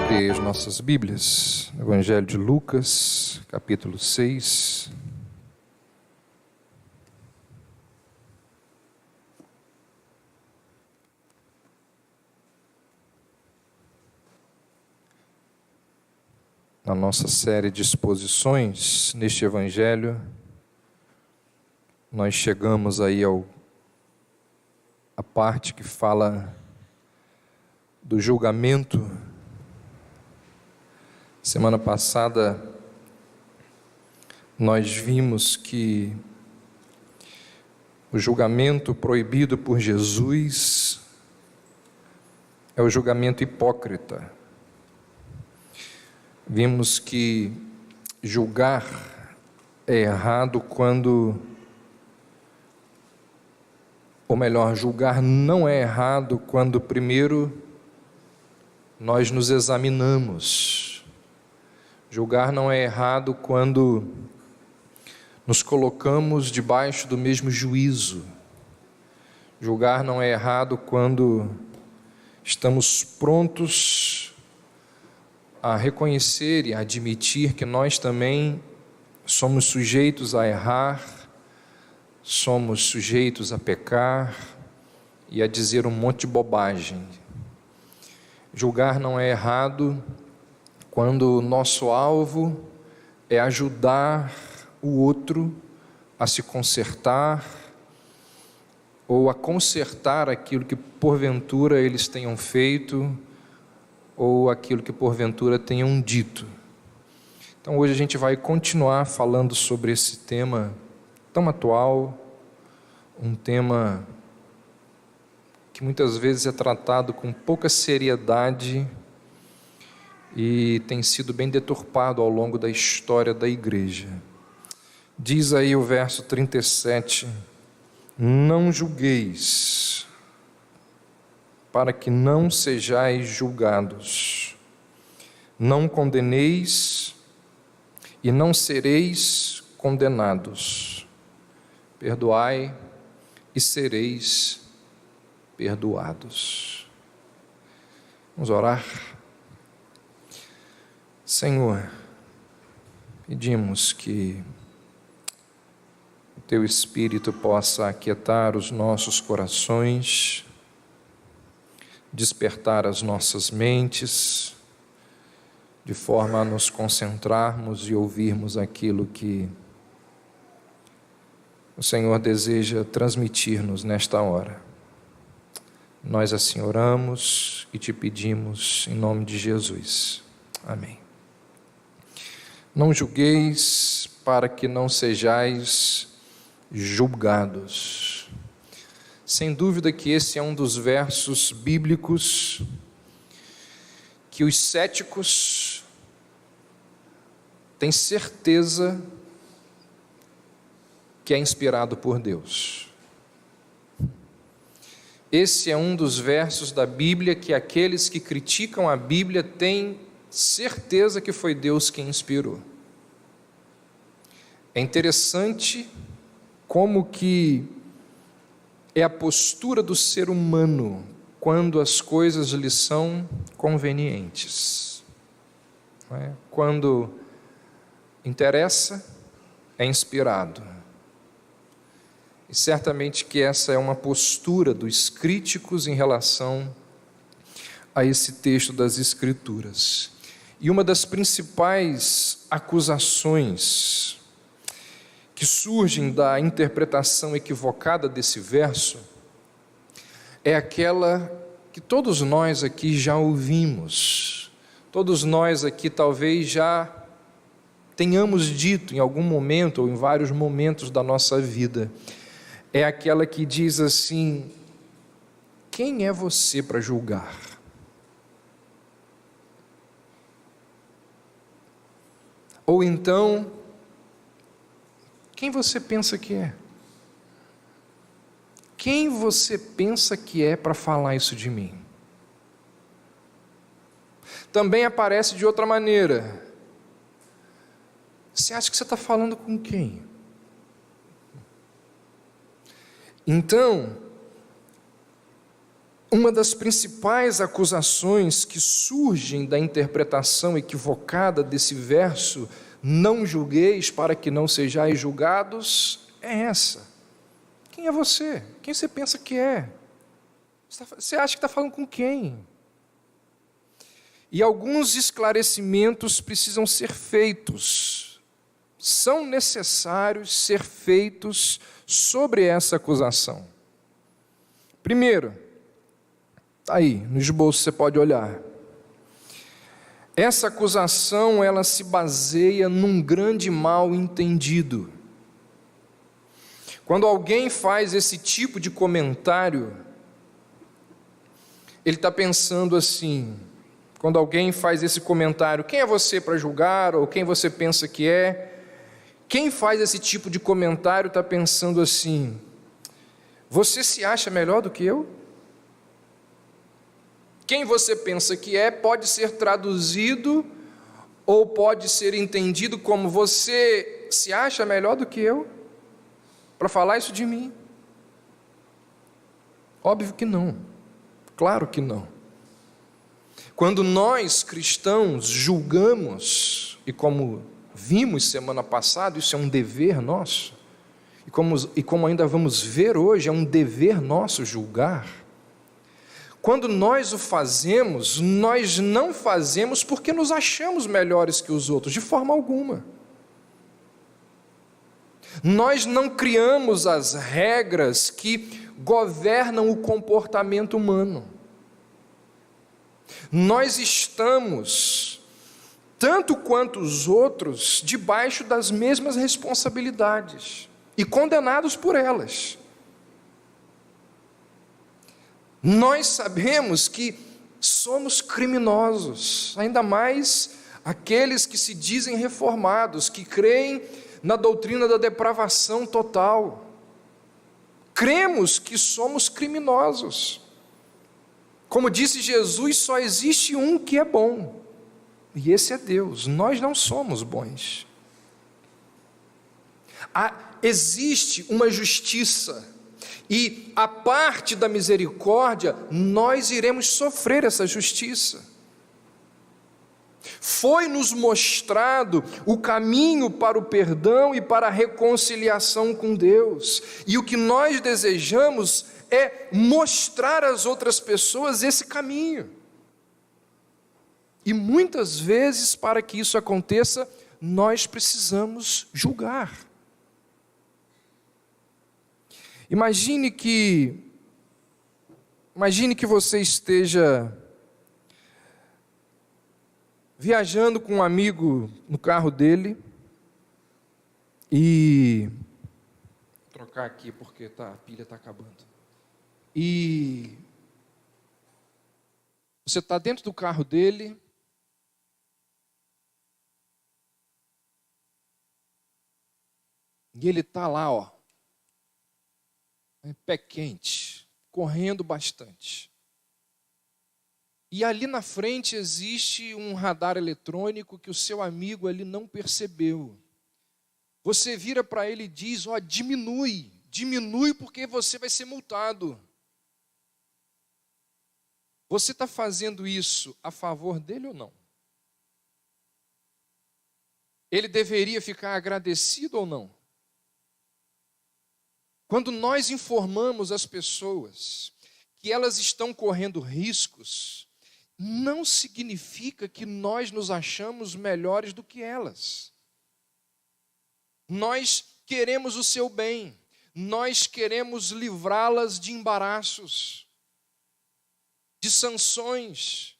abrir aí as nossas Bíblias, Evangelho de Lucas, capítulo 6. Na nossa série de exposições neste Evangelho, nós chegamos aí a parte que fala do julgamento. Semana passada, nós vimos que o julgamento proibido por Jesus é o julgamento hipócrita. Vimos que julgar é errado julgar não é errado quando primeiro nós nos examinamos. Julgar não é errado quando nos colocamos debaixo do mesmo juízo. Julgar não é errado quando estamos prontos a reconhecer e a admitir que nós também somos sujeitos a errar, somos sujeitos a pecar e a dizer um monte de bobagem. Julgar não é errado quando o nosso alvo é ajudar o outro a se consertar ou a consertar aquilo que porventura eles tenham feito ou aquilo que porventura tenham dito. Então hoje a gente vai continuar falando sobre esse tema tão atual, um tema que muitas vezes é tratado com pouca seriedade e tem sido bem deturpado ao longo da história da igreja. Diz aí o verso 37, não julgueis, para que não sejais julgados, não condeneis e não sereis condenados, perdoai e sereis perdoados. Vamos orar. Senhor, pedimos que o Teu Espírito possa aquietar os nossos corações, despertar as nossas mentes, de forma a nos concentrarmos e ouvirmos aquilo que o Senhor deseja transmitir-nos nesta hora. Nós assim oramos e Te pedimos em nome de Jesus. Amém. Não julgueis para que não sejais julgados. Sem dúvida que esse é um dos versos bíblicos que os céticos têm certeza que é inspirado por Deus. Esse é um dos versos da Bíblia que aqueles que criticam a Bíblia têm certeza que foi Deus quem inspirou. É interessante como que é a postura do ser humano quando as coisas lhe são convenientes. Não é? Quando interessa, é inspirado. E certamente que essa é uma postura dos críticos em relação a esse texto das Escrituras. E uma das principais acusações que surgem da interpretação equivocada desse verso é aquela que todos nós aqui já ouvimos, todos nós aqui talvez já tenhamos dito em algum momento ou em vários momentos da nossa vida. É aquela que diz assim: quem é você para julgar? Ou então, quem você pensa que é? Quem você pensa que é para falar isso de mim? Também aparece de outra maneira. Você acha que você está falando com quem? Então, Uma das principais acusações que surgem da interpretação equivocada desse verso, não julgueis para que não sejais julgados, é essa. Quem é você? Quem você pensa que é? Você acha que está falando com quem? E alguns esclarecimentos precisam ser feitos, são necessários ser feitos sobre essa acusação. Primeiro, está aí, no esboço você pode olhar. Essa acusação, ela se baseia num grande mal entendido. Quando alguém faz esse tipo de comentário, ele está pensando assim, quando alguém faz esse comentário, quem é você para julgar, ou quem você pensa que é? Quem faz esse tipo de comentário está pensando assim, você se acha melhor do que eu? Quem você pensa que é pode ser traduzido ou pode ser entendido como você se acha melhor do que eu? Para falar isso de mim? Óbvio que não, claro que não. Quando nós cristãos julgamos, e como vimos semana passada, isso é um dever nosso, e como ainda vamos ver hoje, é um dever nosso julgar. Quando nós o fazemos, nós não fazemos porque nos achamos melhores que os outros, de forma alguma. Nós não criamos as regras que governam o comportamento humano. Nós estamos, tanto quanto os outros, debaixo das mesmas responsabilidades e condenados por elas. Nós sabemos que somos criminosos, ainda mais aqueles que se dizem reformados, que creem na doutrina da depravação total. Cremos que somos criminosos. Como disse Jesus, só existe um que é bom, e esse é Deus. Nós não somos bons. Existe uma justiça, e a parte da misericórdia, nós iremos sofrer essa justiça. Foi-nos mostrado o caminho para o perdão e para a reconciliação com Deus, e o que nós desejamos é mostrar às outras pessoas esse caminho. E muitas vezes, para que isso aconteça, nós precisamos julgar. Imagine que você esteja viajando com um amigo no carro dele e vou trocar aqui porque a pilha está acabando. E você está dentro do carro dele e ele está lá, pé quente, correndo bastante. E ali na frente existe um radar eletrônico que o seu amigo ali não percebeu. Você vira para ele e diz, diminui porque você vai ser multado. Você está fazendo isso a favor dele ou não? Ele deveria ficar agradecido ou não? Quando nós informamos as pessoas que elas estão correndo riscos, não significa que nós nos achamos melhores do que elas. Nós queremos o seu bem, nós queremos livrá-las de embaraços, de sanções.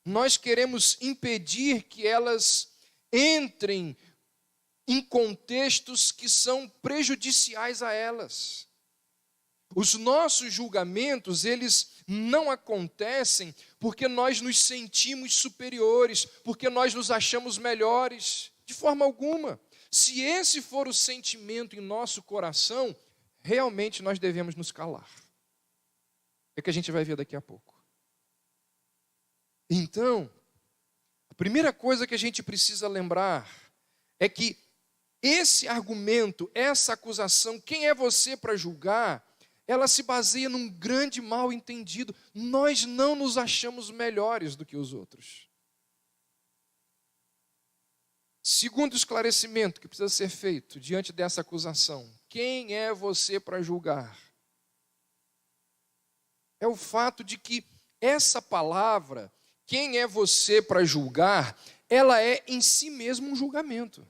Nós queremos impedir que elas entrem em contextos que são prejudiciais a elas. Os nossos julgamentos, eles não acontecem porque nós nos sentimos superiores, porque nós nos achamos melhores, de forma alguma. Se esse for o sentimento em nosso coração, realmente nós devemos nos calar. É o que a gente vai ver daqui a pouco. Então, a primeira coisa que a gente precisa lembrar é que esse argumento, essa acusação, quem é você para julgar, ela se baseia num grande mal entendido. Nós não nos achamos melhores do que os outros. Segundo esclarecimento que precisa ser feito diante dessa acusação: quem é você para julgar? É o fato de que essa palavra, quem é você para julgar, ela é em si mesmo um julgamento.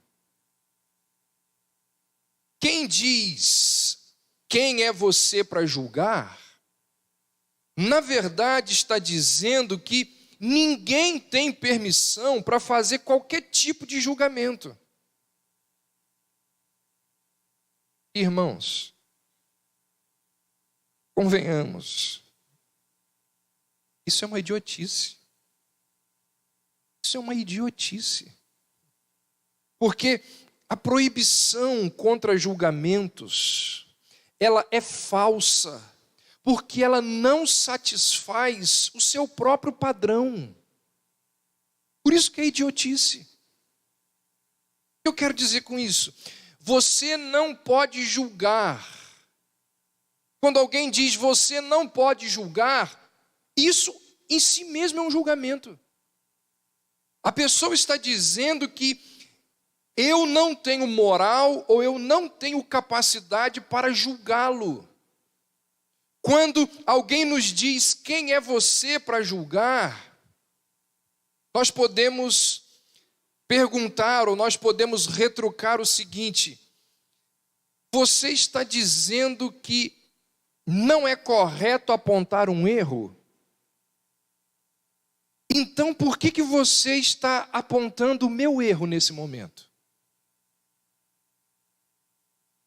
Quem diz quem é você para julgar, na verdade está dizendo que ninguém tem permissão para fazer qualquer tipo de julgamento. Irmãos, convenhamos, isso é uma idiotice. Isso é uma idiotice. Porque a proibição contra julgamentos, ela é falsa, porque ela não satisfaz o seu próprio padrão. Por isso que é idiotice. O que eu quero dizer com isso? Você não pode julgar. Quando alguém diz você não pode julgar, isso em si mesmo é um julgamento. A pessoa está dizendo que eu não tenho moral ou eu não tenho capacidade para julgá-lo. Quando alguém nos diz quem é você para julgar, nós podemos perguntar ou nós podemos retrucar o seguinte: você está dizendo que não é correto apontar um erro? Então por que você está apontando o meu erro nesse momento?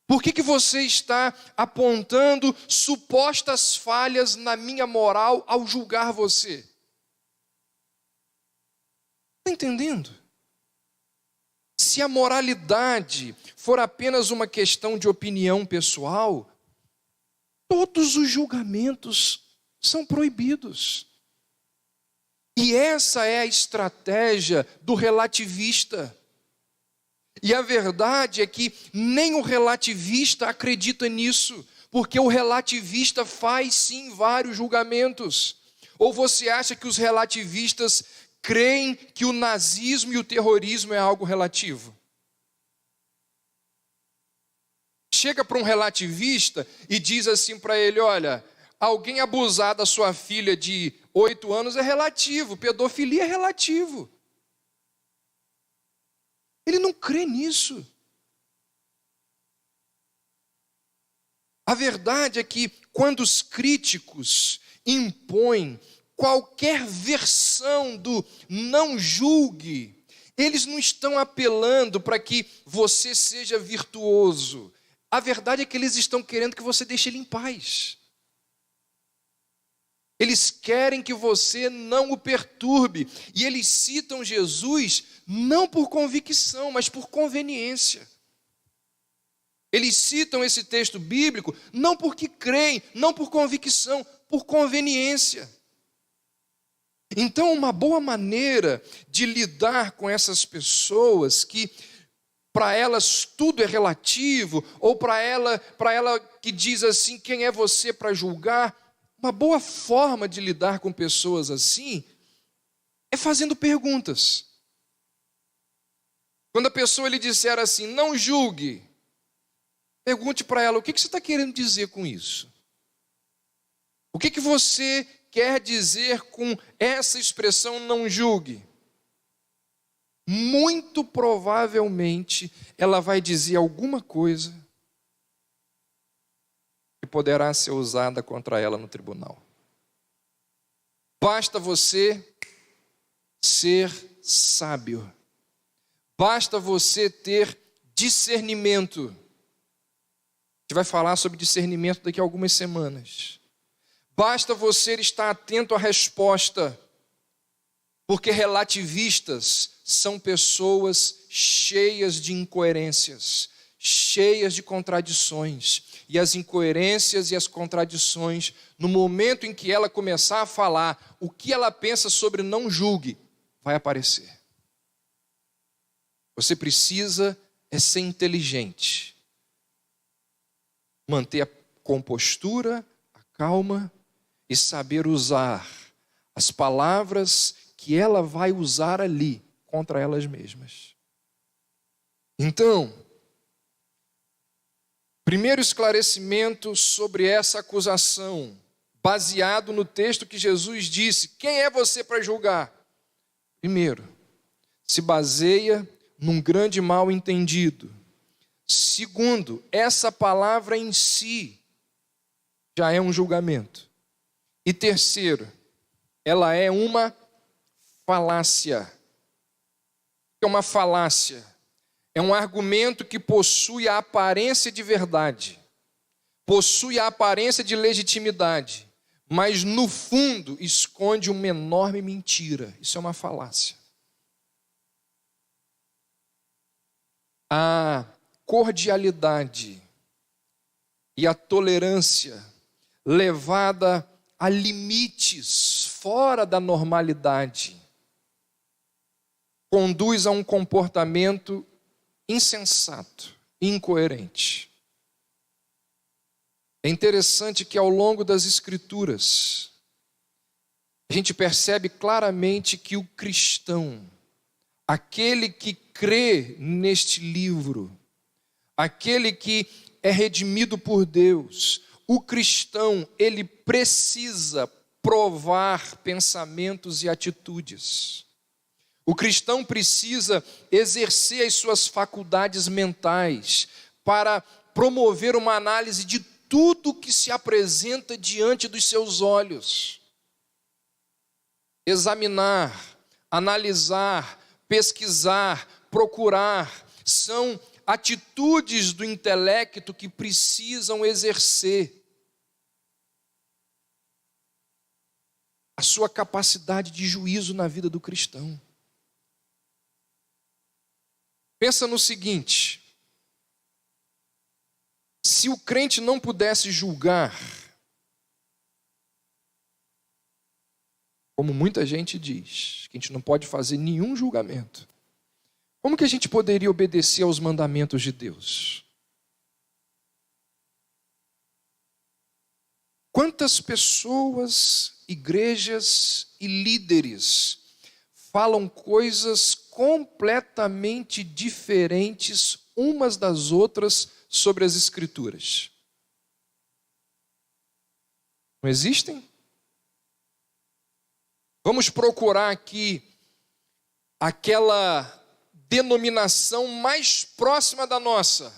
Por que você está apontando supostas falhas na minha moral ao julgar você? Está entendendo? Se a moralidade for apenas uma questão de opinião pessoal, todos os julgamentos são proibidos. E essa é a estratégia do relativista. E a verdade é que nem o relativista acredita nisso, porque o relativista faz sim vários julgamentos. Ou você acha que os relativistas creem que o nazismo e o terrorismo é algo relativo? Chega para um relativista e diz assim para ele: olha, alguém abusar da sua filha de 8 anos é relativo, pedofilia é relativo. Ele não crê nisso. A verdade é que quando os críticos impõem qualquer versão do não julgue, eles não estão apelando para que você seja virtuoso. A verdade é que eles estão querendo que você deixe ele em paz. Eles querem que você não o perturbe. E eles citam Jesus não por convicção, mas por conveniência. Eles citam esse texto bíblico não porque creem, não por convicção, por conveniência. Então, uma boa maneira de lidar com essas pessoas que para elas tudo é relativo, ou para ela que diz assim, quem é você para julgar? Uma boa forma de lidar com pessoas assim é fazendo perguntas. Quando a pessoa lhe disser assim, não julgue, pergunte para ela, o que você está querendo dizer com isso? O que você quer dizer com essa expressão não julgue? Muito provavelmente ela vai dizer alguma coisa que poderá ser usada contra ela no tribunal. Basta você ser sábio. Basta você ter discernimento. A gente vai falar sobre discernimento daqui a algumas semanas. Basta você estar atento à resposta, porque relativistas são pessoas cheias de incoerências, cheias de contradições. E as incoerências e as contradições, no momento em que ela começar a falar o que ela pensa sobre não julgue, vai aparecer. Você precisa ser inteligente, manter a compostura, a calma e saber usar as palavras que ela vai usar ali contra elas mesmas. Então, primeiro esclarecimento sobre essa acusação, baseado no texto que Jesus disse: quem é você para julgar? Primeiro, se baseia num grande mal entendido. Segundo, essa palavra em si já é um julgamento. E terceiro, ela é uma falácia. É uma falácia. É um argumento que possui a aparência de verdade, possui a aparência de legitimidade, mas no fundo esconde uma enorme mentira. Isso é uma falácia. A cordialidade e a tolerância levada a limites fora da normalidade conduz a um comportamento insensato, incoerente. É interessante que ao longo das Escrituras, a gente percebe claramente que o cristão, aquele que crê neste livro, aquele que é redimido por Deus, o cristão, ele precisa provar pensamentos e atitudes. O cristão precisa exercer as suas faculdades mentais para promover uma análise de tudo que se apresenta diante dos seus olhos. Examinar, analisar, pesquisar, procurar, são atitudes do intelecto que precisam exercer a sua capacidade de juízo na vida do cristão. Pensa no seguinte: se o crente não pudesse julgar, como muita gente diz, que a gente não pode fazer nenhum julgamento, como que a gente poderia obedecer aos mandamentos de Deus? Quantas pessoas, igrejas e líderes falam coisas completamente diferentes umas das outras sobre as Escrituras? Não existem? Vamos procurar aqui aquela denominação mais próxima da nossa,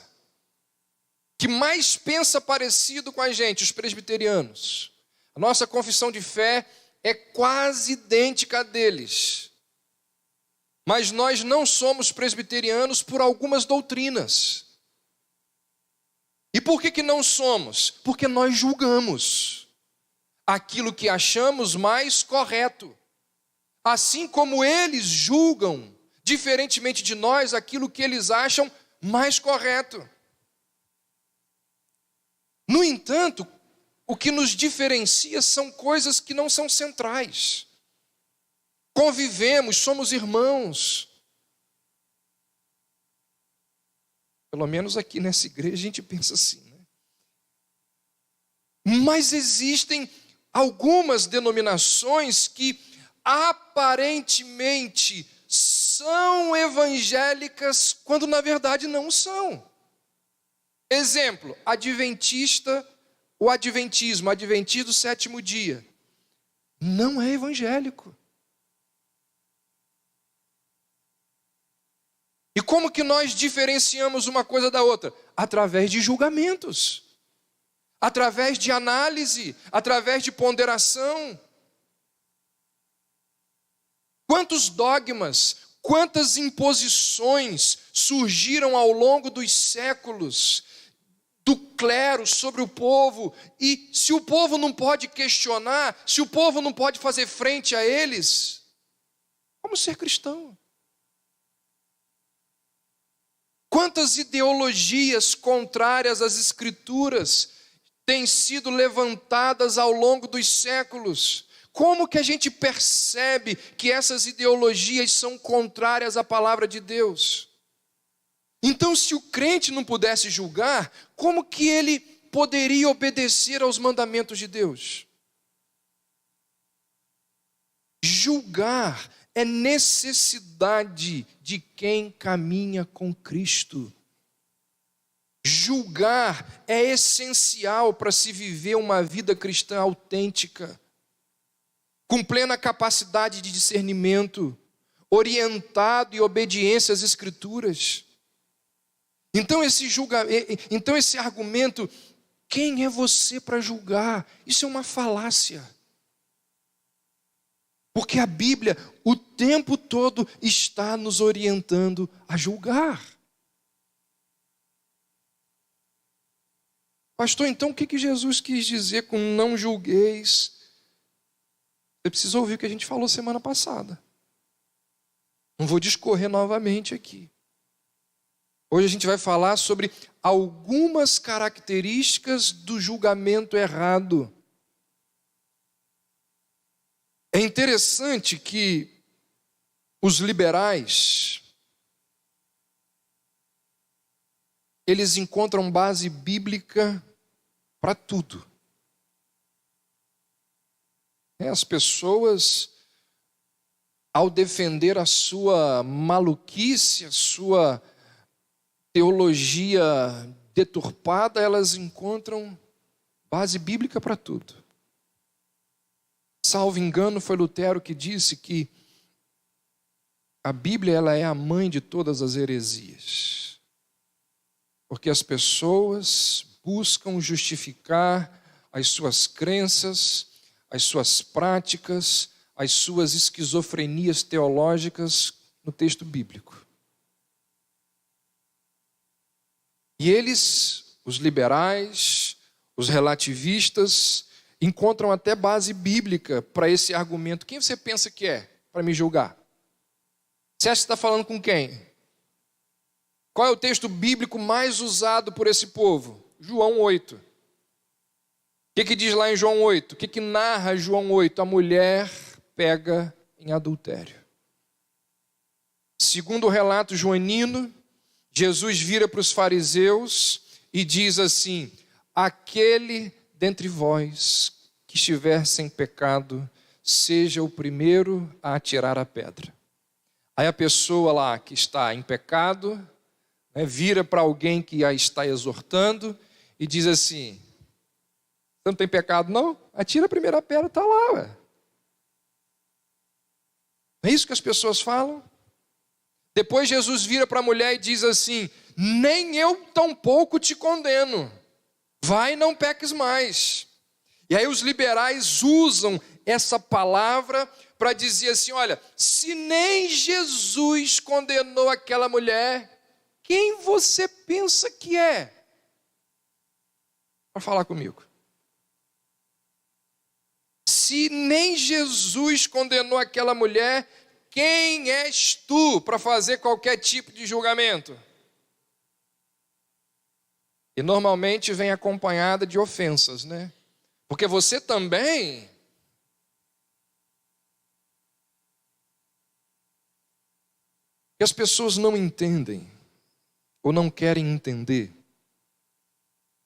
que mais pensa parecido com a gente, os presbiterianos. A nossa confissão de fé é quase idêntica à deles. Mas nós não somos presbiterianos por algumas doutrinas. E por que não somos? Porque nós julgamos aquilo que achamos mais correto. Assim como eles julgam, diferentemente de nós, aquilo que eles acham mais correto. No entanto, o que nos diferencia são coisas que não são centrais. Convivemos, somos irmãos. Pelo menos aqui nessa igreja a gente pensa assim, né? Mas existem algumas denominações que aparentemente são evangélicas, quando na verdade não são. Exemplo, adventista, o adventismo, adventista do sétimo dia, não é evangélico. E como que nós diferenciamos uma coisa da outra? Através de julgamentos, através de análise, através de ponderação. Quantos dogmas, quantas imposições surgiram ao longo dos séculos do clero sobre o povo, e se o povo não pode questionar, se o povo não pode fazer frente a eles, como ser cristão? Quantas ideologias contrárias às Escrituras têm sido levantadas ao longo dos séculos? Como que a gente percebe que essas ideologias são contrárias à palavra de Deus? Então, se o crente não pudesse julgar, como que ele poderia obedecer aos mandamentos de Deus. Julgar é necessidade de quem caminha com Cristo. Julgar é essencial para se viver uma vida cristã autêntica, com plena capacidade de discernimento, orientado e obediência às Escrituras. Então esse argumento, quem é você para julgar? Isso é uma falácia. Porque a Bíblia o tempo todo está nos orientando a julgar. Pastor, então o que Jesus quis dizer com não julgueis? Você precisa ouvir o que a gente falou semana passada. Não vou discorrer novamente aqui. Hoje a gente vai falar sobre algumas características do julgamento errado. É interessante que os liberais, eles encontram base bíblica para tudo. As pessoas, ao defender a sua maluquice, a sua teologia deturpada, elas encontram base bíblica para tudo. Salvo engano, foi Lutero que disse que a Bíblia ela é a mãe de todas as heresias. Porque as pessoas buscam justificar as suas crenças, as suas práticas, as suas esquizofrenias teológicas no texto bíblico. E eles, os liberais, os relativistas, encontram até base bíblica para esse argumento. Quem você pensa que é para me julgar? Você acha que está falando com quem? Qual é o texto bíblico mais usado por esse povo? João 8. O que diz lá em João 8? O que narra João 8? A mulher pega em adultério. Segundo o relato joanino, Jesus vira para os fariseus e diz assim: aquele dentre vós que estiver sem pecado, seja o primeiro a atirar a pedra. Aí a pessoa lá que está em pecado, vira para alguém que a está exortando e diz assim: você não tem pecado não? Atira a primeira pedra, está lá. Ué. É isso que as pessoas falam? Depois Jesus vira para a mulher e diz assim: nem eu tampouco te condeno. Vai e não peques mais. E aí os liberais usam essa palavra para dizer assim: olha, se nem Jesus condenou aquela mulher, quem você pensa que é? Para falar comigo. Se nem Jesus condenou aquela mulher, quem és tu para fazer qualquer tipo de julgamento? E normalmente vem acompanhada de ofensas, né? Porque você também. O que as pessoas não entendem, ou não querem entender,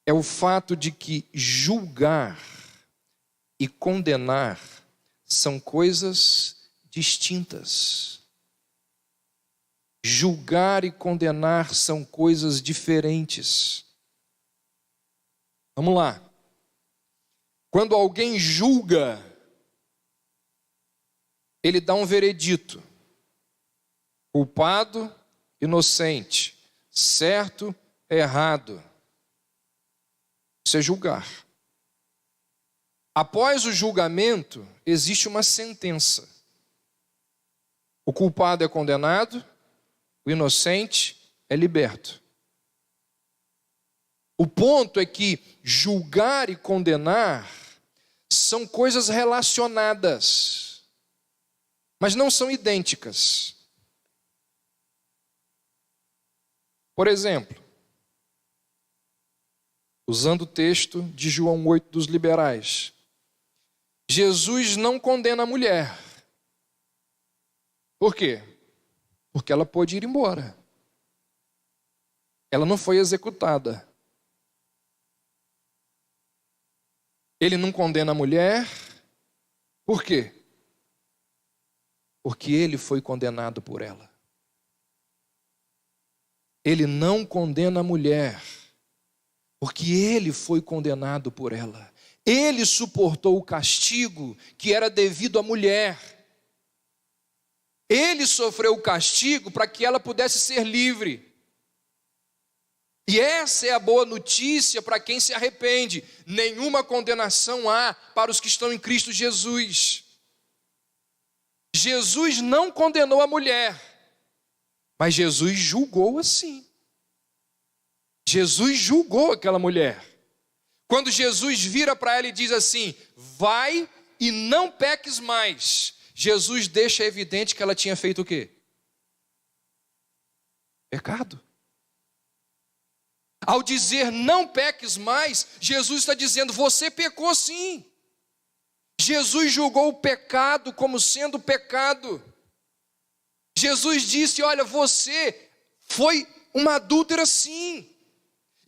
é o fato de que julgar e condenar são coisas distintas. Julgar e condenar são coisas diferentes. Vamos lá. Quando alguém julga, ele dá um veredito: culpado, inocente, certo, errado. Isso é julgar. Após o julgamento, existe uma sentença. O culpado é condenado, o inocente é liberto. O ponto é que julgar e condenar são coisas relacionadas, mas não são idênticas. Por exemplo, usando o texto de João 8 dos liberais, Jesus não condena a mulher. Por quê? Porque ela pôde ir embora. Ela não foi executada. Ele não condena a mulher. Por quê? Porque ele foi condenado por ela. Ele não condena a mulher, porque ele foi condenado por ela. Ele suportou o castigo que era devido à mulher. Ele sofreu o castigo para que ela pudesse ser livre. E essa é a boa notícia para quem se arrepende. Nenhuma condenação há para os que estão em Cristo Jesus. Jesus não condenou a mulher, mas Jesus julgou assim. Jesus julgou aquela mulher. Quando Jesus vira para ela e diz assim: vai e não peques mais, Jesus deixa evidente que ela tinha feito o quê? Pecado. Ao dizer não peques mais, Jesus está dizendo: você pecou sim. Jesus julgou o pecado como sendo pecado. Jesus disse: olha, você foi uma adúltera sim.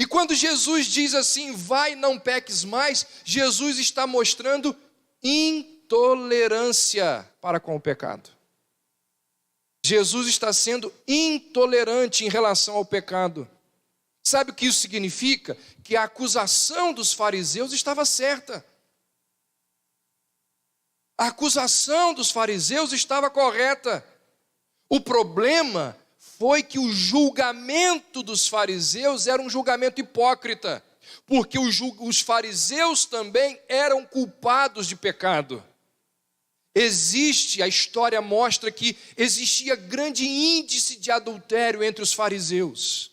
E quando Jesus diz assim, vai, não peques mais, Jesus está mostrando intolerância para com o pecado. Jesus está sendo intolerante em relação ao pecado. Sabe o que isso significa? Que a acusação dos fariseus estava certa. A acusação dos fariseus estava correta. O problema foi que o julgamento dos fariseus era um julgamento hipócrita, porque os fariseus também eram culpados de pecado. A história mostra que existia grande índice de adultério entre os fariseus.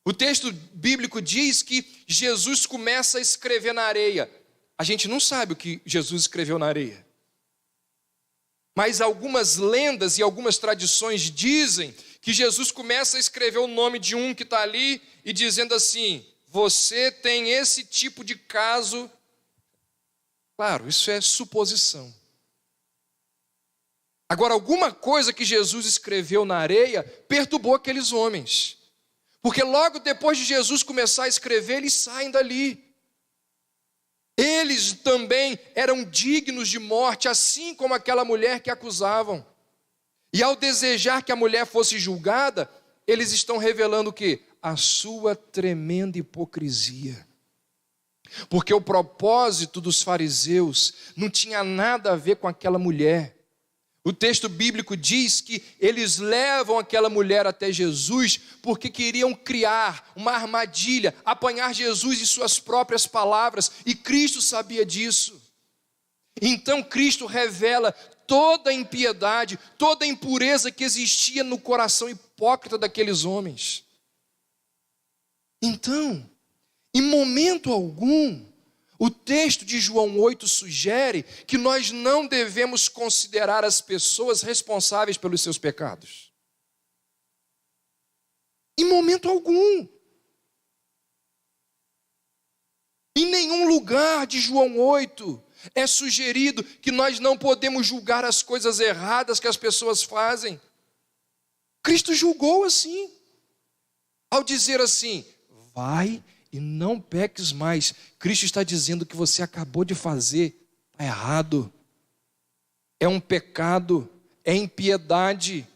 O texto bíblico diz que Jesus começa a escrever na areia. A gente não sabe o que Jesus escreveu na areia. Mas algumas lendas e algumas tradições dizem que Jesus começa a escrever o nome de um que está ali e dizendo assim: você tem esse tipo de caso. Claro, isso é suposição. Agora, alguma coisa que Jesus escreveu na areia perturbou aqueles homens. Porque logo depois de Jesus começar a escrever, eles saem dali. Eles também eram dignos de morte, assim como aquela mulher que acusavam. E ao desejar que a mulher fosse julgada, eles estão revelando o quê? A sua tremenda hipocrisia. Porque o propósito dos fariseus não tinha nada a ver com aquela mulher. O texto bíblico diz que eles levam aquela mulher até Jesus porque queriam criar uma armadilha, apanhar Jesus em suas próprias palavras, e Cristo sabia disso. Então Cristo revela toda a impiedade, toda a impureza que existia no coração hipócrita daqueles homens. Então, em momento algum, o texto de João 8 sugere que nós não devemos considerar as pessoas responsáveis pelos seus pecados. Em momento algum. Em nenhum lugar de João 8 é sugerido que nós não podemos julgar as coisas erradas que as pessoas fazem. Cristo julgou assim. Ao dizer assim, vai e não peques mais. Cristo está dizendo que você acabou de fazer está errado. É um pecado, é impiedade.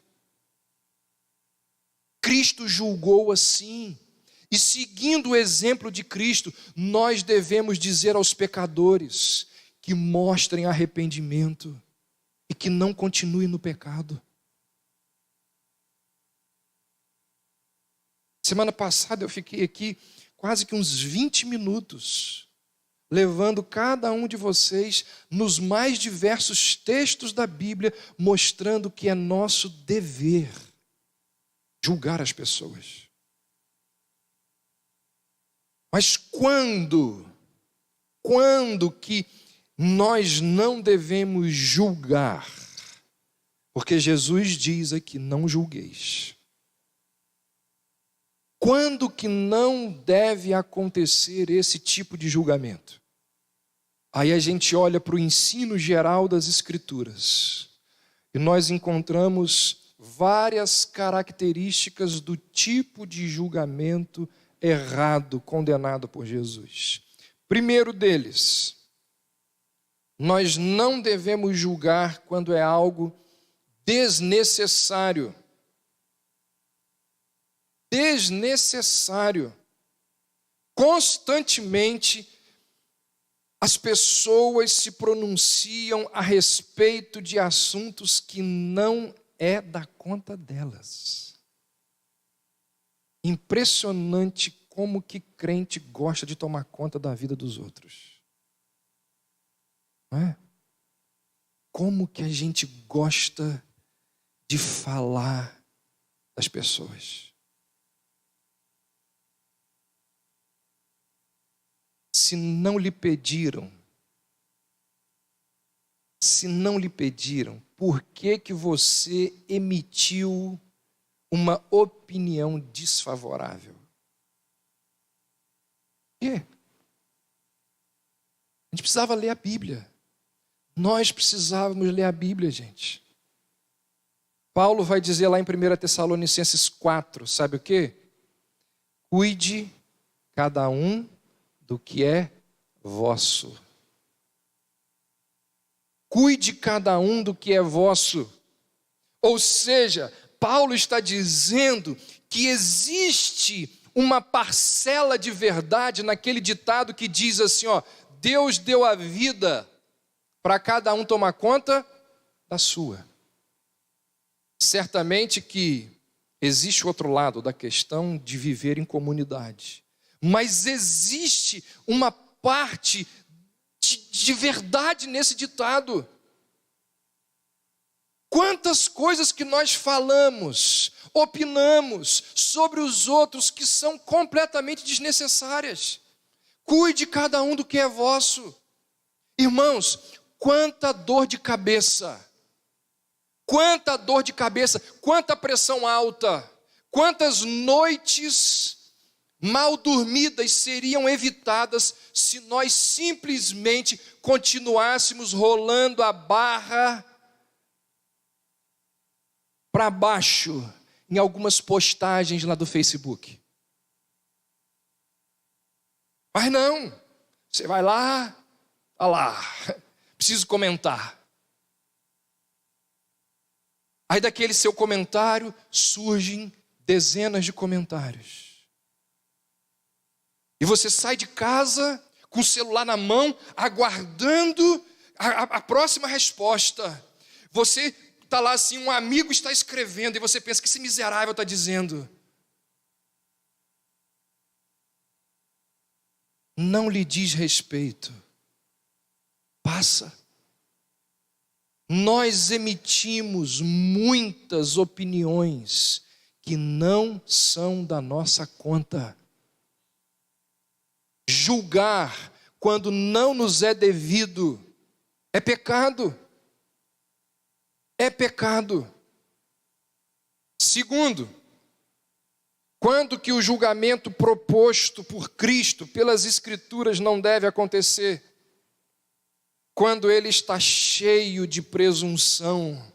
Cristo julgou assim. E seguindo o exemplo de Cristo, nós devemos dizer aos pecadores que mostrem arrependimento e que não continuem no pecado. Semana passada eu fiquei aqui quase que uns 20 minutos, levando cada um de vocês nos mais diversos textos da Bíblia, mostrando que é nosso dever julgar as pessoas. Mas quando que nós não devemos julgar? Porque Jesus diz aqui, não julgueis. Quando que não deve acontecer esse tipo de julgamento? Aí a gente olha para o ensino geral das Escrituras e nós encontramos várias características do tipo de julgamento errado, condenado por Jesus. Primeiro deles, nós não devemos julgar quando é algo desnecessário. Desnecessário. Constantemente, as pessoas se pronunciam a respeito de assuntos que não é da conta delas. Impressionante como que crente gosta de tomar conta da vida dos outros. Não é? Como que a gente gosta de falar das pessoas. Se não lhe pediram, por que que você emitiu uma opinião desfavorável? Por quê? A gente precisava ler a Bíblia. Nós precisávamos ler a Bíblia, gente. Paulo vai dizer lá em 1 Tessalonicenses 4, sabe o quê? Cuide cada um do que é vosso. Cuide cada um do que é vosso. Ou seja, Paulo está dizendo que existe uma parcela de verdade naquele ditado que diz assim, ó, Deus deu a vida para cada um tomar conta da sua. Certamente que existe o outro lado da questão de viver em comunidade. Mas existe uma parte de verdade nesse ditado. Quantas coisas que nós falamos, opinamos sobre os outros que são completamente desnecessárias. Cuide cada um do que é vosso. Irmãos, quanta dor de cabeça, quanta pressão alta, quantas noites mal dormidas seriam evitadas se nós simplesmente continuássemos rolando a barra para baixo em algumas postagens lá do Facebook. Mas não, você vai lá, tá lá, preciso comentar. Aí daquele seu comentário surgem dezenas de comentários. E você sai de casa com o celular na mão, aguardando a próxima resposta. Você está lá assim, um amigo está escrevendo, e você pensa, que esse miserável está dizendo? Não lhe diz respeito. Passa. Nós emitimos muitas opiniões que não são da nossa conta. Julgar quando não nos é devido é pecado. É pecado. Segundo, quando que o julgamento proposto por Cristo pelas Escrituras não deve acontecer? Quando ele está cheio de presunção,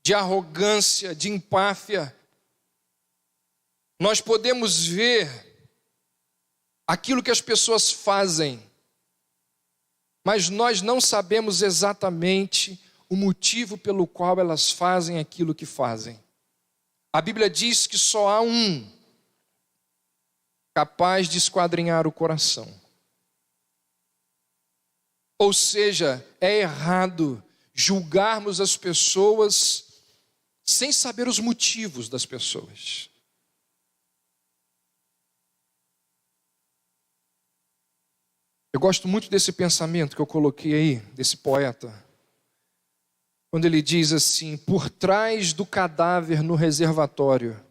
de arrogância, de empáfia. Nós podemos ver aquilo que as pessoas fazem, mas nós não sabemos exatamente o motivo pelo qual elas fazem aquilo que fazem. A Bíblia diz que só há um capaz de esquadrinhar o coração. Ou seja, é errado julgarmos as pessoas sem saber os motivos das pessoas. Eu gosto muito desse pensamento que eu coloquei aí, desse poeta. Quando ele diz assim, por trás do cadáver no reservatório,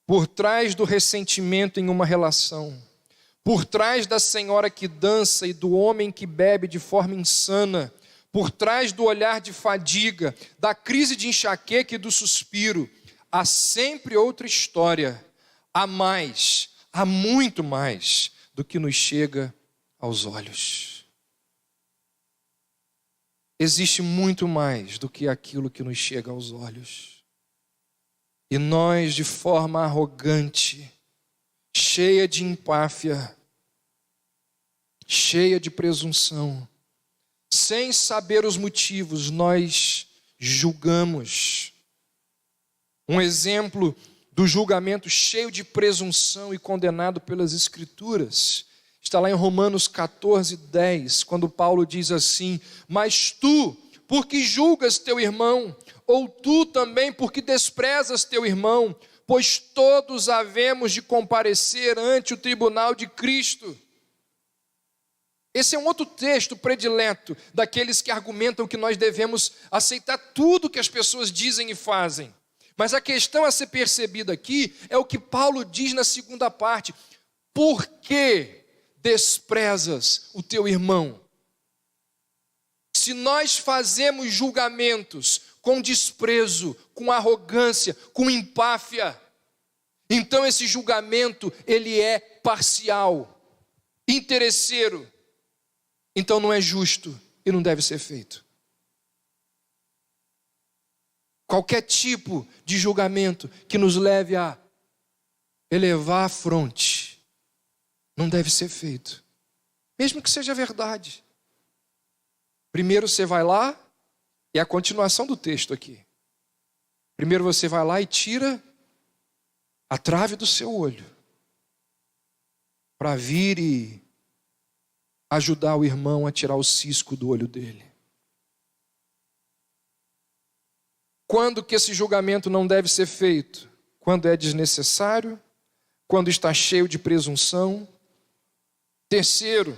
por trás do ressentimento em uma relação, por trás da senhora que dança e do homem que bebe de forma insana, por trás do olhar de fadiga, da crise de enxaqueca e do suspiro, há sempre outra história, há mais, há muito mais do que nos chega aos olhos. Existe muito mais do que aquilo que nos chega aos olhos. E nós, de forma arrogante, cheia de empáfia, cheia de presunção. Sem saber os motivos, nós julgamos. Um exemplo do julgamento cheio de presunção e condenado pelas Escrituras está lá em Romanos 14:10, quando Paulo diz assim: mas tu, porque julgas teu irmão, ou tu também, porque desprezas teu irmão, pois todos havemos de comparecer ante o tribunal de Cristo. Esse é um outro texto predileto daqueles que argumentam que nós devemos aceitar tudo que as pessoas dizem e fazem. Mas a questão a ser percebida aqui é o que Paulo diz na segunda parte: por que desprezas o teu irmão? Se nós fazemos julgamentos com desprezo, com arrogância, com empáfia, então esse julgamento ele é parcial, interesseiro, então não é justo e não deve ser feito. Qualquer tipo de julgamento que nos leve a elevar a fronte não deve ser feito, mesmo que seja verdade. Primeiro você vai lá, é a continuação do texto aqui. Primeiro você vai lá e tira a trave do seu olho, para vir e ajudar o irmão a tirar o cisco do olho dele. Quando que esse julgamento não deve ser feito? Quando é desnecessário, quando está cheio de presunção. Terceiro,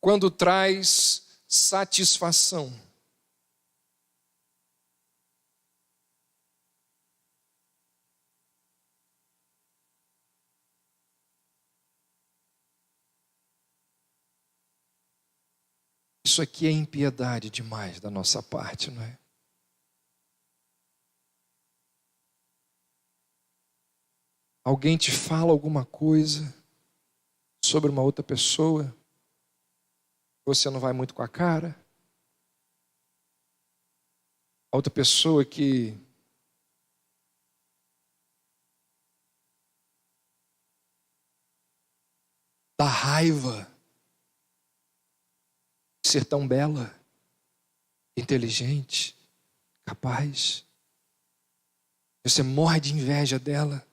quando traz satisfação. Isso aqui é impiedade demais da nossa parte, não é? Alguém te fala alguma coisa sobre uma outra pessoa, você não vai muito com a cara. A outra pessoa que dá raiva de ser tão bela, inteligente, capaz. Você morre de inveja dela.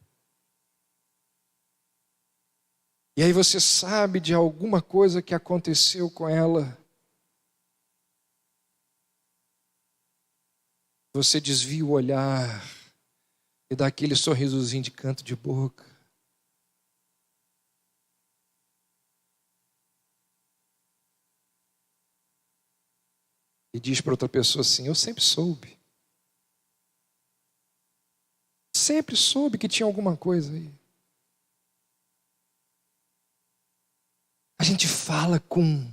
E aí você sabe de alguma coisa que aconteceu com ela. Você desvia o olhar e dá aquele sorrisozinho de canto de boca. E diz para outra pessoa assim: eu sempre soube. Sempre soube que tinha alguma coisa aí. A gente fala com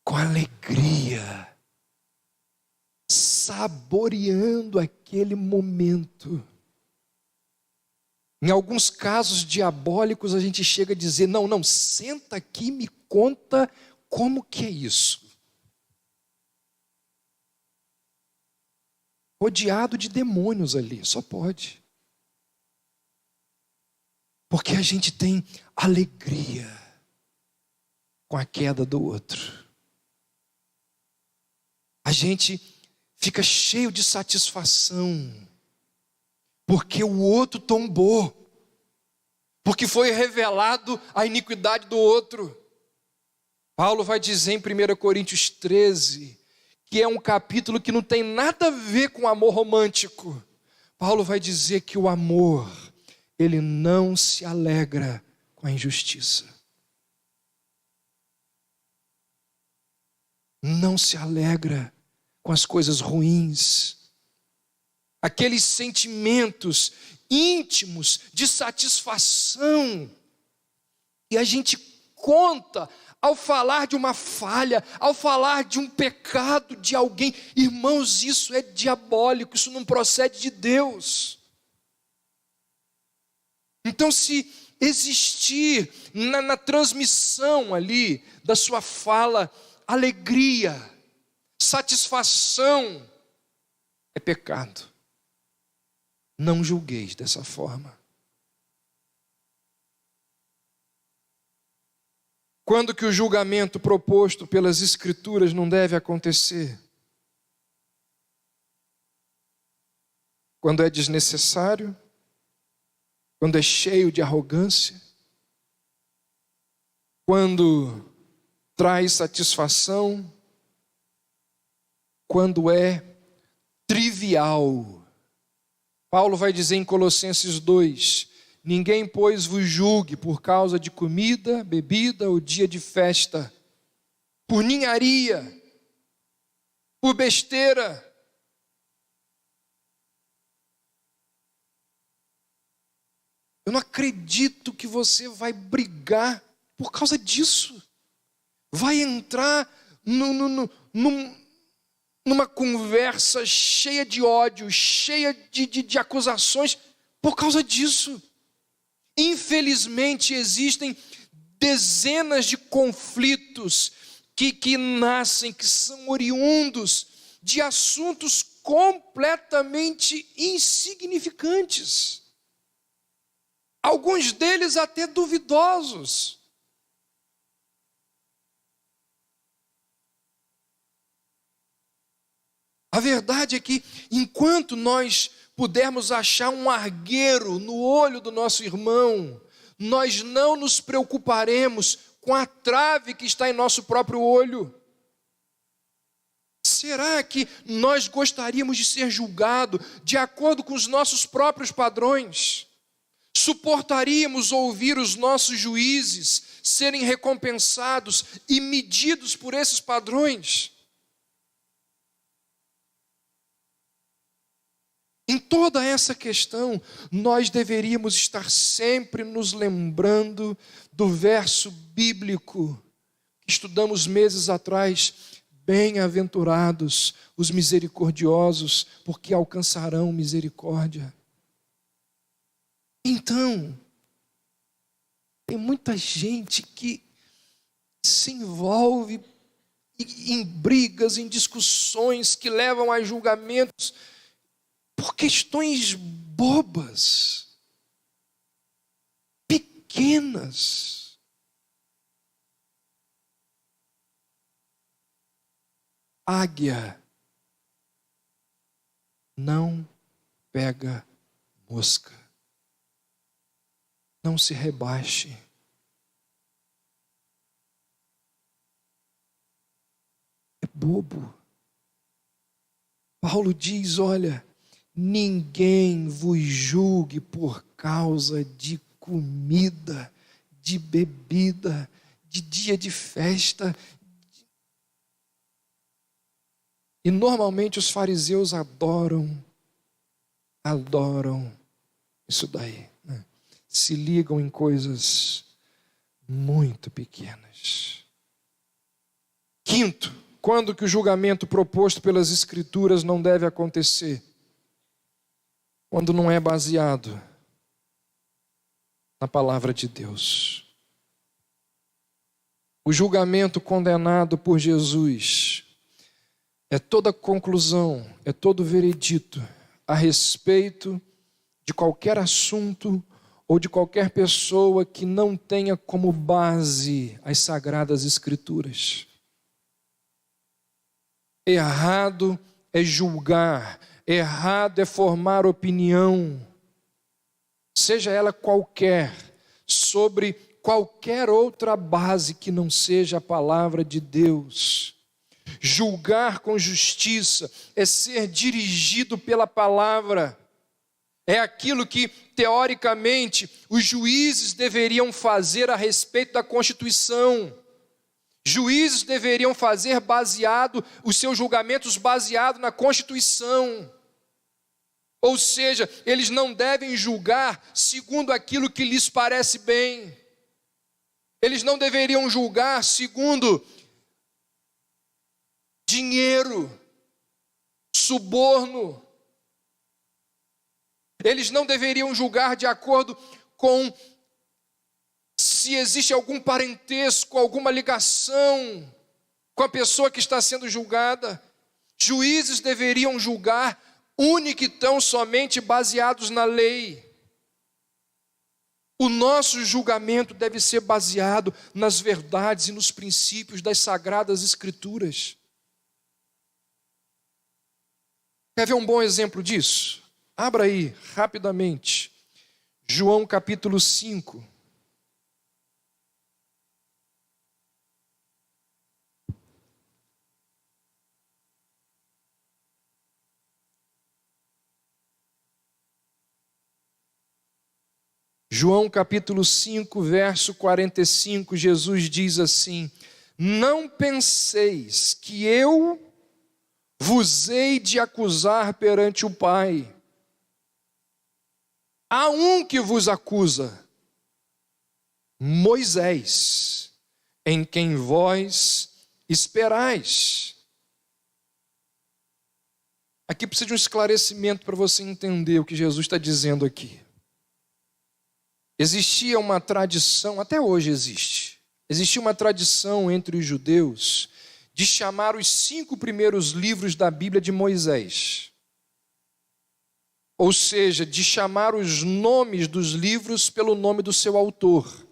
alegria, saboreando aquele momento. Em alguns casos diabólicos a gente chega a dizer: não, senta aqui e me conta como que é isso. Rodeado de demônios ali, só pode. Porque a gente tem alegria com a queda do outro. A gente fica cheio de satisfação, porque o outro tombou, porque foi revelado a iniquidade do outro. Paulo vai dizer em 1 Coríntios 13, que é um capítulo que não tem nada a ver com amor romântico. Paulo vai dizer que o amor, ele não se alegra com a injustiça. Não se alegra com as coisas ruins. Aqueles sentimentos íntimos de satisfação que a gente conta ao falar de uma falha, ao falar de um pecado de alguém. Irmãos, isso é diabólico, isso não procede de Deus. Então, se existir na transmissão ali da sua fala alegria, satisfação, é pecado. Não julgueis dessa forma. Quando que o julgamento proposto pelas Escrituras não deve acontecer? Quando é desnecessário, quando é cheio de arrogância, quando traz satisfação, quando é trivial. Paulo vai dizer em Colossenses 2: ninguém, pois, vos julgue por causa de comida, bebida ou dia de festa, por ninharia, por besteira. Eu não acredito que você vai brigar por causa disso. Vai entrar numa conversa cheia de ódio, cheia de acusações por causa disso. Infelizmente existem dezenas de conflitos que nascem, que são oriundos de assuntos completamente insignificantes. Alguns deles até duvidosos. A verdade é que, enquanto nós pudermos achar um argueiro no olho do nosso irmão, nós não nos preocuparemos com a trave que está em nosso próprio olho. Será que nós gostaríamos de ser julgados de acordo com os nossos próprios padrões? Suportaríamos ouvir os nossos juízes serem recompensados e medidos por esses padrões? Em toda essa questão, nós deveríamos estar sempre nos lembrando do verso bíblico que estudamos meses atrás: bem-aventurados os misericordiosos, porque alcançarão misericórdia. Então, tem muita gente que se envolve em brigas, em discussões que levam a julgamentos por questões bobas, pequenas. Águia não pega mosca. Não se rebaixe. É bobo. Paulo diz: olha, ninguém vos julgue por causa de comida, de bebida, de dia de festa. E normalmente os fariseus adoram isso daí, né? Se ligam em coisas muito pequenas. Quinto, quando que o julgamento proposto pelas Escrituras não deve acontecer? Quando não é baseado na palavra de Deus. O julgamento condenado por Jesus é toda conclusão, é todo veredito a respeito de qualquer assunto ou de qualquer pessoa que não tenha como base as Sagradas Escrituras. Errado é julgar, errado é formar opinião, seja ela qualquer, sobre qualquer outra base que não seja a palavra de Deus. Julgar com justiça é ser dirigido pela palavra. É aquilo que, teoricamente, os juízes deveriam fazer a respeito da Constituição. Juízes deveriam fazer os seus julgamentos baseados na Constituição. Ou seja, eles não devem julgar segundo aquilo que lhes parece bem. Eles não deveriam julgar segundo dinheiro, suborno. Eles não deveriam julgar de acordo com se existe algum parentesco, alguma ligação com a pessoa que está sendo julgada. Juízes deveriam julgar única e tão somente baseados na lei. O nosso julgamento deve ser baseado nas verdades e nos princípios das Sagradas Escrituras. Quer ver um bom exemplo disso? Abra aí, rapidamente, João capítulo 5. João capítulo 5, verso 45, Jesus diz assim: não penseis que eu vos hei de acusar perante o Pai. Há um que vos acusa, Moisés, em quem vós esperais. Aqui precisa de um esclarecimento para você entender o que Jesus está dizendo aqui. Existia uma tradição, até hoje existia uma tradição entre os judeus de chamar os 5 primeiros livros da Bíblia de Moisés. Ou seja, de chamar os nomes dos livros pelo nome do seu autor.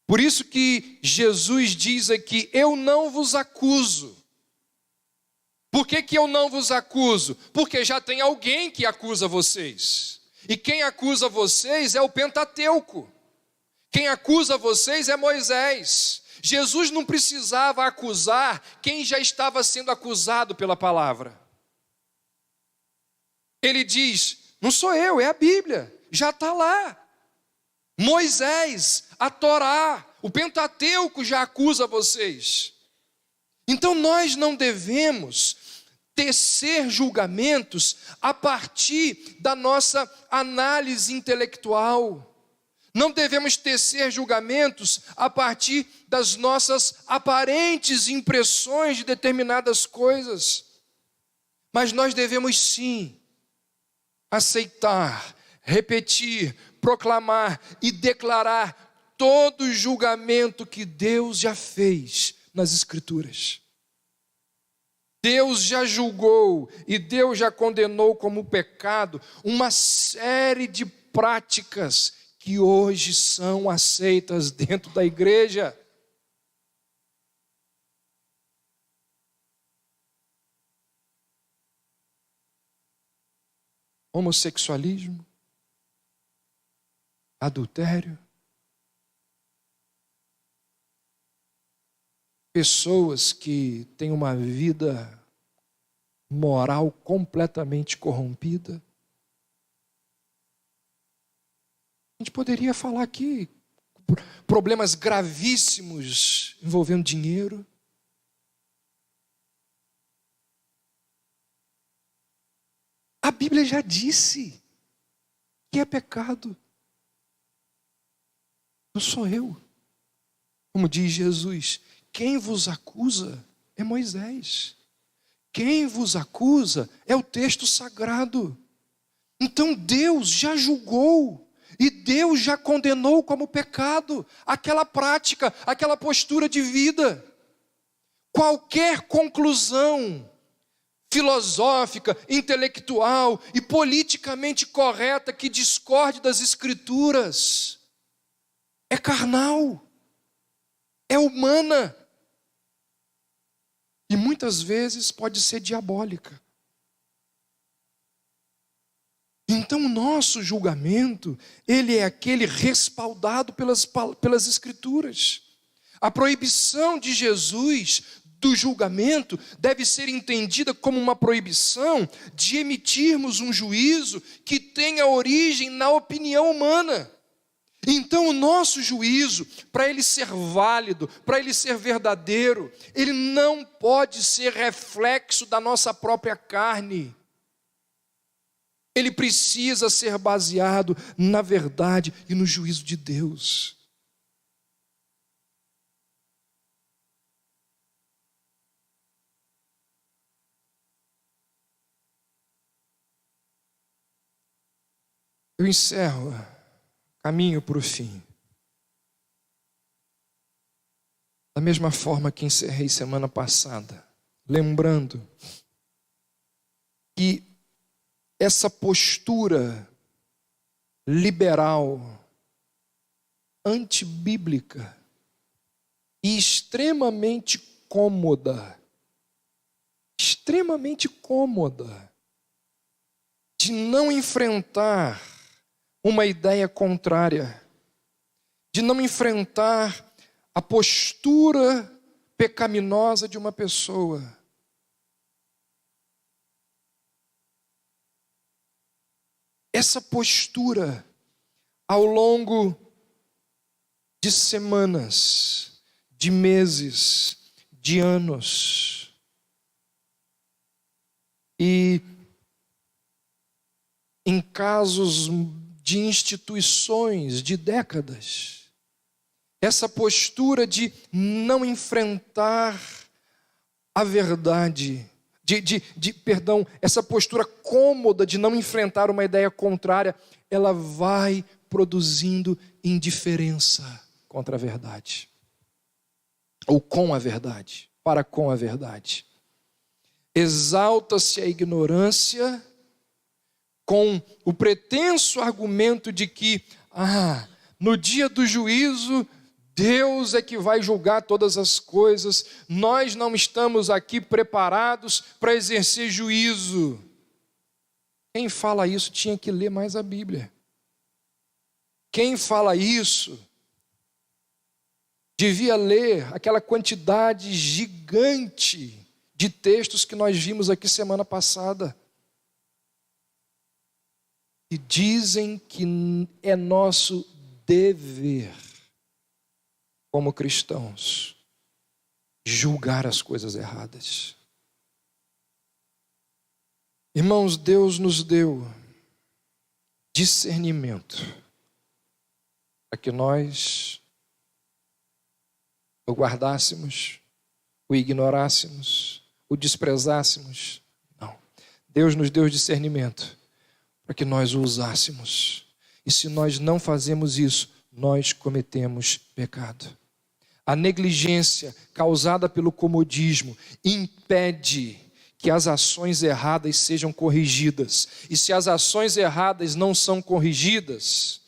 Por isso que Jesus diz aqui: eu não vos acuso. Por que eu não vos acuso? Porque já tem alguém que acusa vocês. E quem acusa vocês é o Pentateuco. Quem acusa vocês é Moisés. Jesus não precisava acusar quem já estava sendo acusado pela palavra. Ele diz: não sou eu, é a Bíblia, já está lá. Moisés, a Torá, o Pentateuco já acusa vocês. Então nós não devemos tecer julgamentos a partir da nossa análise intelectual. Não devemos tecer julgamentos a partir das nossas aparentes impressões de determinadas coisas. Mas nós devemos sim aceitar, repetir, proclamar e declarar todo julgamento que Deus já fez nas Escrituras. Deus já julgou e Deus já condenou como pecado uma série de práticas que hoje são aceitas dentro da igreja. Homossexualismo, adultério, pessoas que têm uma vida moral completamente corrompida. A gente poderia falar aqui problemas gravíssimos envolvendo dinheiro. A Bíblia já disse que é pecado. Não sou eu. Como diz Jesus: quem vos acusa é Moisés. Quem vos acusa é o texto sagrado. Então Deus já julgou e Deus já condenou como pecado aquela prática, aquela postura de vida. Qualquer conclusão filosófica, intelectual e politicamente correta que discorde das Escrituras é carnal, é humana e muitas vezes pode ser diabólica. Então o nosso julgamento, ele é aquele respaldado pelas Escrituras. A proibição de Jesus do julgamento deve ser entendida como uma proibição de emitirmos um juízo que tenha origem na opinião humana. Então o nosso juízo, para ele ser válido, para ele ser verdadeiro, ele não pode ser reflexo da nossa própria carne. Ele precisa ser baseado na verdade e no juízo de Deus. Eu encerro, caminho para o fim. Da mesma forma que encerrei semana passada, lembrando que essa postura liberal, antibíblica e extremamente cômoda, de não enfrentar uma ideia contrária, de não enfrentar a postura pecaminosa de uma pessoa. Essa postura, ao longo de semanas, de meses, de anos, e em casos de instituições, de décadas, essa postura de não enfrentar a verdade, essa postura cômoda de não enfrentar uma ideia contrária, ela vai produzindo indiferença contra a verdade, ou com a verdade, para com a verdade. Exalta-se a ignorância com o pretenso argumento de que, no dia do juízo, Deus é que vai julgar todas as coisas, nós não estamos aqui preparados para exercer juízo. Quem fala isso tinha que ler mais a Bíblia. Quem fala isso devia ler aquela quantidade gigante de textos que nós vimos aqui semana passada. E dizem que é nosso dever, como cristãos, julgar as coisas erradas. Irmãos, Deus nos deu discernimento para que nós o guardássemos, o ignorássemos, o desprezássemos. Não. Deus nos deu discernimento para que nós o usássemos. E se nós não fazemos isso, nós cometemos pecado. A negligência causada pelo comodismo impede que as ações erradas sejam corrigidas. E se as ações erradas não são corrigidas,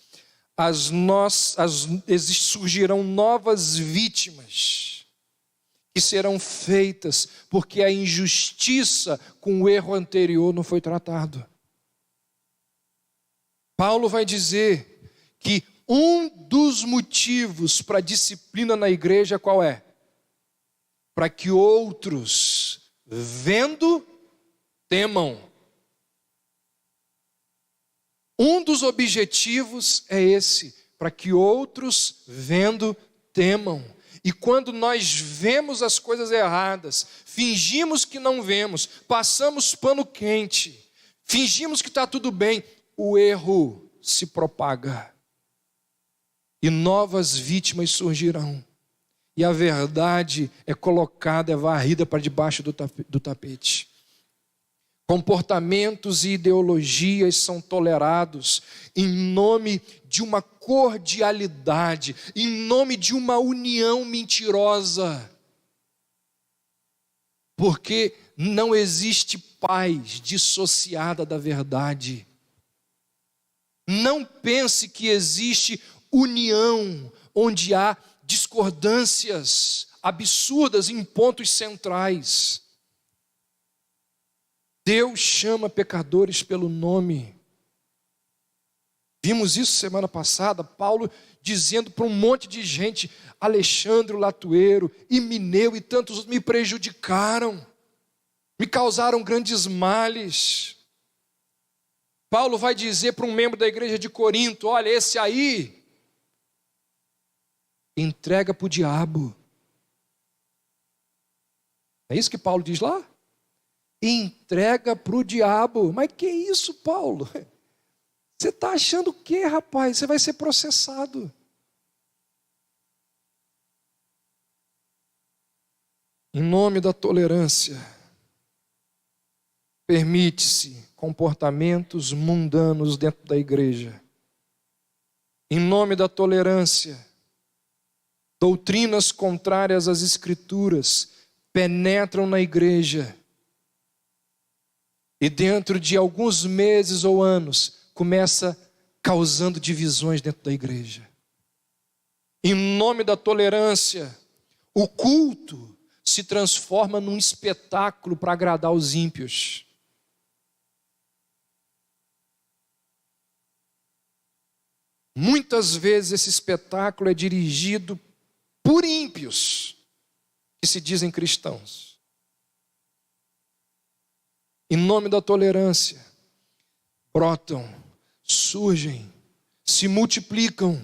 surgirão novas vítimas que serão feitas porque a injustiça com o erro anterior não foi tratado. Paulo vai dizer que um dos motivos para a disciplina na igreja qual é? Para que outros, vendo, temam. Um dos objetivos é esse, para que outros, vendo, temam. E quando nós vemos as coisas erradas, fingimos que não vemos, passamos pano quente, fingimos que está tudo bem, o erro se propaga. E novas vítimas surgirão. E a verdade é colocada, é varrida para debaixo do tapete. Comportamentos e ideologias são tolerados em nome de uma cordialidade, em nome de uma união mentirosa. Porque não existe paz dissociada da verdade. Não pense que existe união onde há discordâncias absurdas em pontos centrais. Deus chama pecadores pelo nome. Vimos isso semana passada, Paulo dizendo para um monte de gente, Alexandre o Latueiro, Himeneu e tantos outros me prejudicaram, me causaram grandes males. Paulo vai dizer para um membro da igreja de Corinto, olha, esse aí, entrega para o diabo. É isso que Paulo diz lá? Entrega para o diabo. Mas que isso, Paulo? Você está achando o quê, rapaz? Você vai ser processado. Em nome da tolerância, permite-se comportamentos mundanos dentro da igreja. Em nome da tolerância, doutrinas contrárias às Escrituras penetram na igreja. E dentro de alguns meses ou anos, começa causando divisões dentro da igreja. Em nome da tolerância, o culto se transforma num espetáculo para agradar os ímpios. Muitas vezes esse espetáculo é dirigido por ímpios que se dizem cristãos. Em nome da tolerância, brotam, surgem, se multiplicam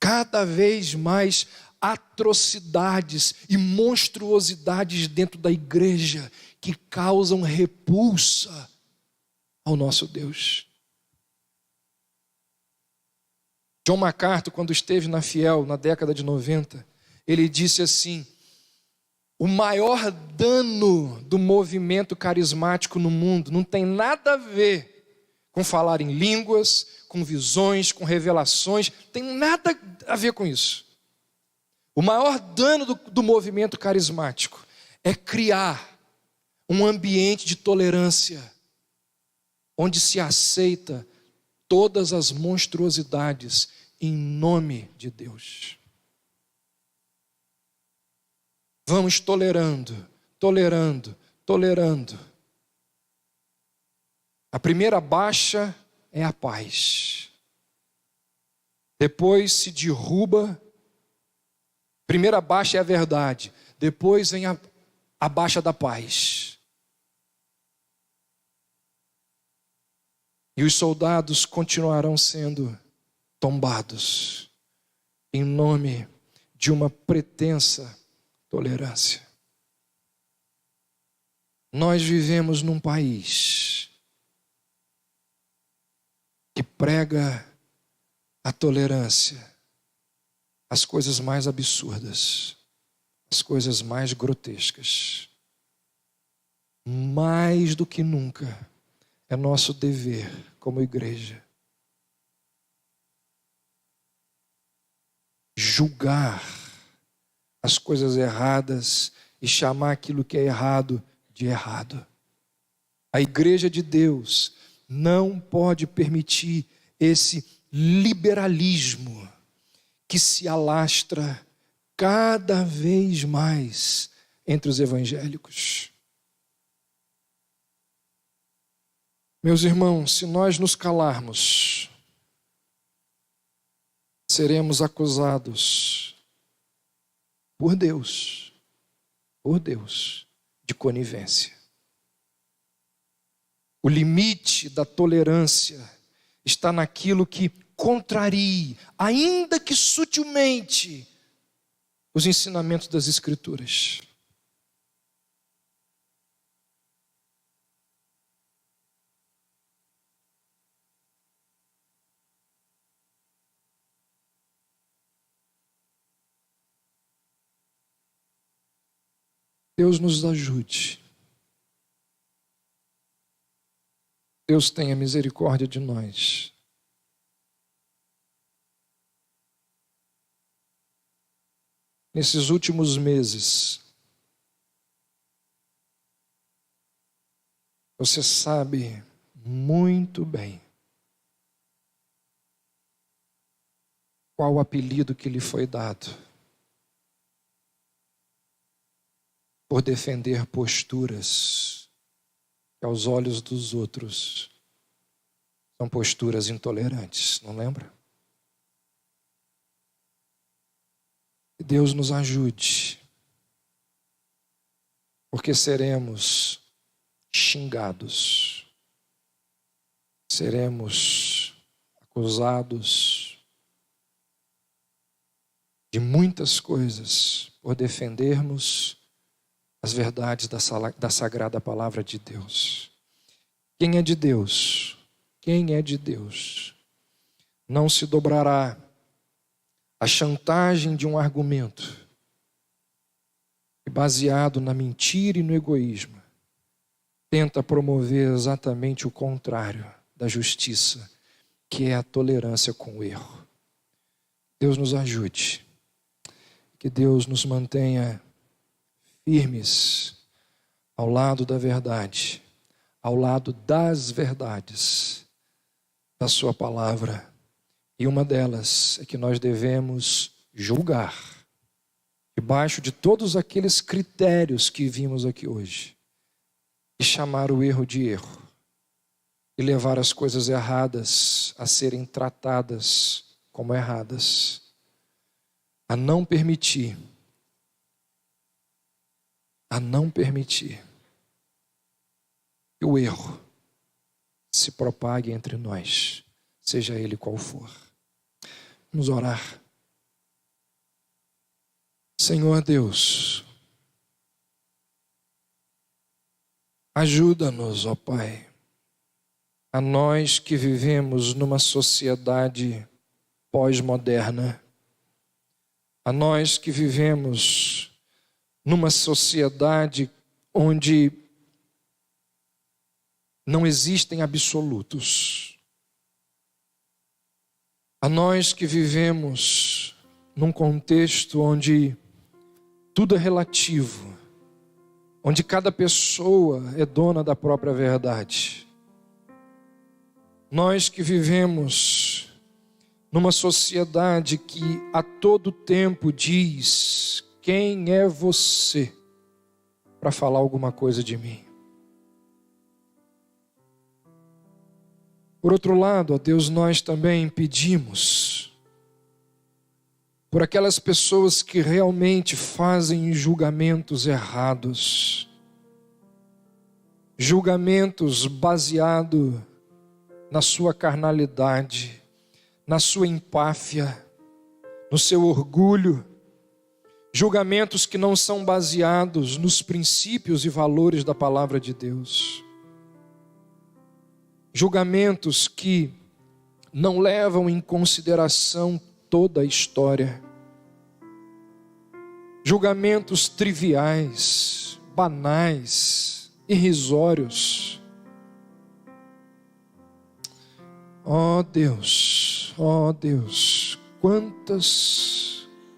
cada vez mais atrocidades e monstruosidades dentro da igreja que causam repulsa ao nosso Deus. John MacArthur, quando esteve na Fiel, na década de 90, ele disse assim: o maior dano do movimento carismático no mundo não tem nada a ver com falar em línguas, com visões, com revelações, tem nada a ver com isso. O maior dano do movimento carismático é criar um ambiente de tolerância, onde se aceita todas as monstruosidades em nome de Deus. Vamos tolerando, tolerando, tolerando. A primeira baixa é a paz. Depois se derruba. Primeira baixa é a verdade. Depois vem a baixa da paz. E os soldados continuarão sendo tombados em nome de uma pretensa tolerância. Nós vivemos num país que prega a tolerância, as coisas mais absurdas, as coisas mais grotescas. Mais do que nunca, é nosso dever como igreja julgar as coisas erradas e chamar aquilo que é errado de errado. A igreja de Deus não pode permitir esse liberalismo que se alastra cada vez mais entre os evangélicos. Meus irmãos, se nós nos calarmos, seremos acusados por Deus, de conivência. O limite da tolerância está naquilo que contrarie, ainda que sutilmente, os ensinamentos das Escrituras. Deus nos ajude. Deus tenha misericórdia de nós. Nesses últimos meses, você sabe muito bem qual o apelido que lhe foi dado por defender posturas que aos olhos dos outros são posturas intolerantes, não lembra? Que Deus nos ajude, porque seremos xingados, seremos acusados de muitas coisas por defendermos as verdades da sagrada palavra de Deus. Quem é de Deus? Quem é de Deus? Não se dobrará à chantagem de um argumento que, baseado na mentira e no egoísmo, tenta promover exatamente o contrário da justiça, que é a tolerância com o erro. Deus nos ajude. Que Deus nos mantenha firmes ao lado da verdade, ao lado das verdades da sua palavra, E uma delas é que nós devemos julgar, debaixo de todos aqueles critérios que vimos aqui hoje, e chamar o erro de erro, e levar as coisas erradas a serem tratadas como erradas, a não permitir que o erro se propague entre nós, seja ele qual for. Vamos orar. Senhor Deus, ajuda-nos, ó Pai, a nós que vivemos numa sociedade pós-moderna, a nós que vivemos numa sociedade onde não existem absolutos, a nós que vivemos num contexto onde tudo é relativo, onde cada pessoa é dona da própria verdade. Nós que vivemos numa sociedade que a todo tempo diz: quem é você para falar alguma coisa de mim? Por outro lado, ó Deus, nós também pedimos por aquelas pessoas que realmente fazem julgamentos errados, julgamentos baseados na sua carnalidade, na sua empáfia, no seu orgulho, julgamentos que não são baseados nos princípios e valores da palavra de Deus, julgamentos que não levam em consideração toda a história, julgamentos triviais, banais, irrisórios. Ó Deus,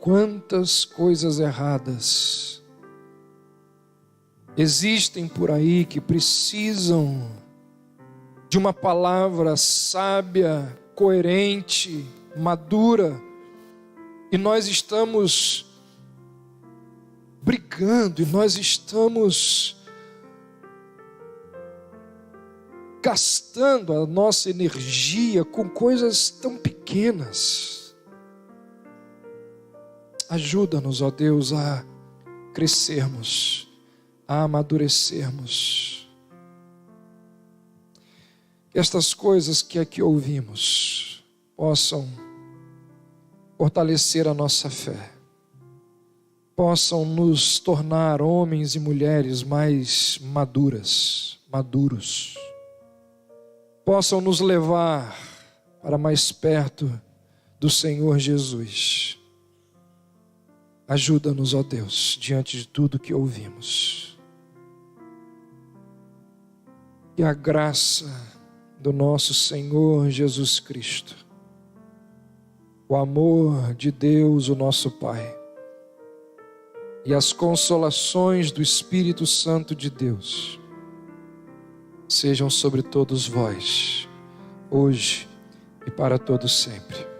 quantas coisas erradas existem por aí que precisam de uma palavra sábia, coerente, madura, e nós estamos brigando, e nós estamos gastando a nossa energia com coisas tão pequenas. Ajuda-nos, ó Deus, a crescermos, a amadurecermos. Que estas coisas que aqui ouvimos possam fortalecer a nossa fé, possam nos tornar homens e mulheres mais maduros, possam nos levar para mais perto do Senhor Jesus. Ajuda-nos, ó Deus, diante de tudo que ouvimos. Que a graça do nosso Senhor Jesus Cristo, o amor de Deus, o nosso Pai, e as consolações do Espírito Santo de Deus sejam sobre todos vós, hoje e para todos sempre.